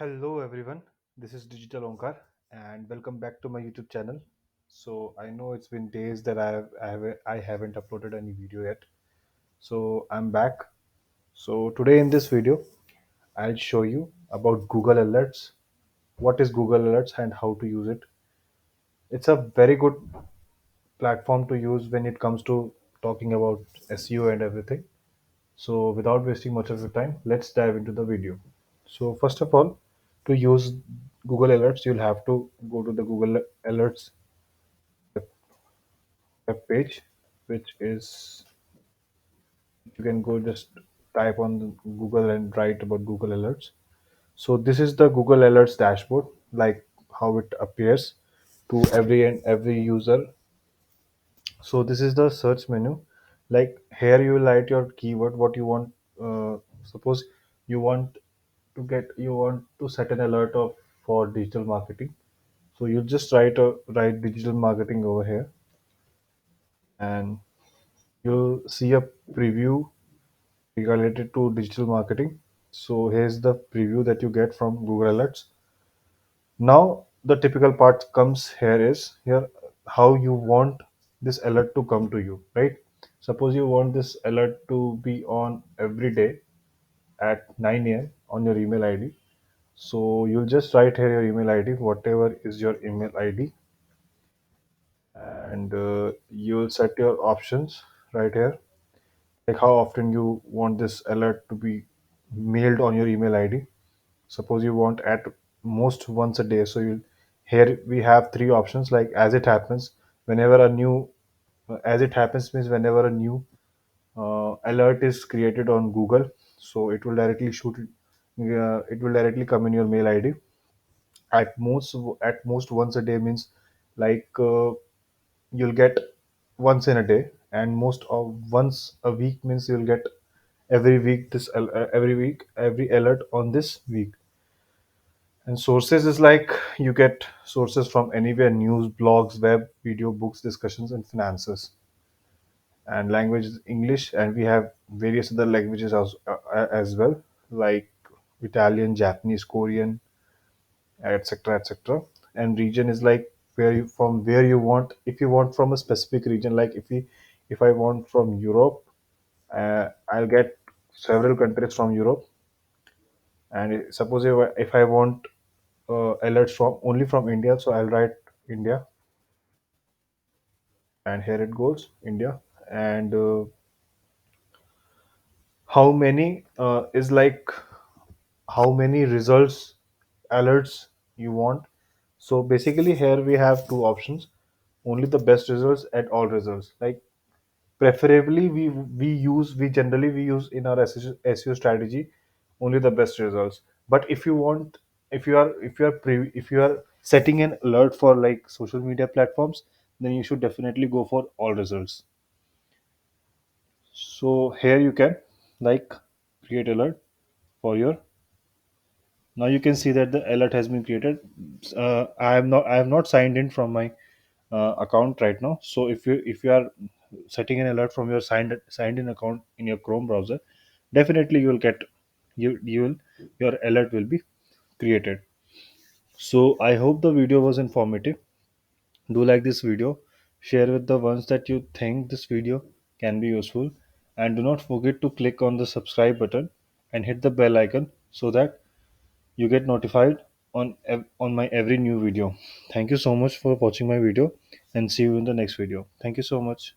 Hello everyone, this is Digital Onkar and welcome back to my YouTube channel. So I know it's been days that I haven't uploaded any video yet. So I'm back. So today in this video I'll show you about Google Alerts, what is Google Alerts and how to use it. It's a very good platform to use when it comes to talking about SEO and everything. So without wasting much of your time, let's dive into the video. So first of all, to use Google Alerts, you'll have to go to the Google Alerts web page, which is you can go just type on Google and write about Google Alerts. So this is the Google Alerts dashboard, like how it appears to every user. So this is the search menu. Like here you will write your keyword, what you want. Suppose you want you want to set an alert of for digital marketing. So you just write digital marketing over here, and you'll see a preview related to digital marketing. So here's the preview that you get from Google Alerts. Now the typical part comes here is here how you want this alert to come to you, right? Suppose you want this alert to be on every day at 9 a.m. on your email ID. So you'll just write here your email ID, whatever is your email ID, and you'll set your options right here, like how often you want this alert to be mailed on your email ID. Suppose you want at most once a day. So you here we have three options, like as it happens, whenever a new as it happens means whenever a new alert is created on Google, so it will directly it will directly come in your mail ID. At most once a day means like you'll get once in a day, and most of once a week means you'll get every week every week every alert on this week. And sources is like you get sources from anywhere: news, blogs, web, video, books, discussions, and finances. And language is English, and we have various other languages as well, like Italian, Japanese, Korean, etc., etc. And region is like where you want. If you want from a specific region, like if I want from Europe, I'll get several countries from Europe. And suppose if I want alerts from only from India, so I'll write India, and here it goes, India. And how many is like how many results alerts you want. So basically here we have two options: only the best results and all results. Like preferably we generally we use in our SEO strategy only the best results. But if you want, if you are setting an alert for like social media platforms, then you should definitely go for all results. So here you can like create alert for your. Now you can see that the alert has been created. I have not signed in from my account right now. So if you are setting an alert from your signed in account in your Chrome browser, definitely you will get you will your alert will be created. So I hope the video was informative. Do like this video, share with the ones that you think this video can be useful, and do not forget to click on the subscribe button and hit the bell icon so that you get notified on my every new video. Thank you so much for watching my video, and see you in the next video. Thank you so much.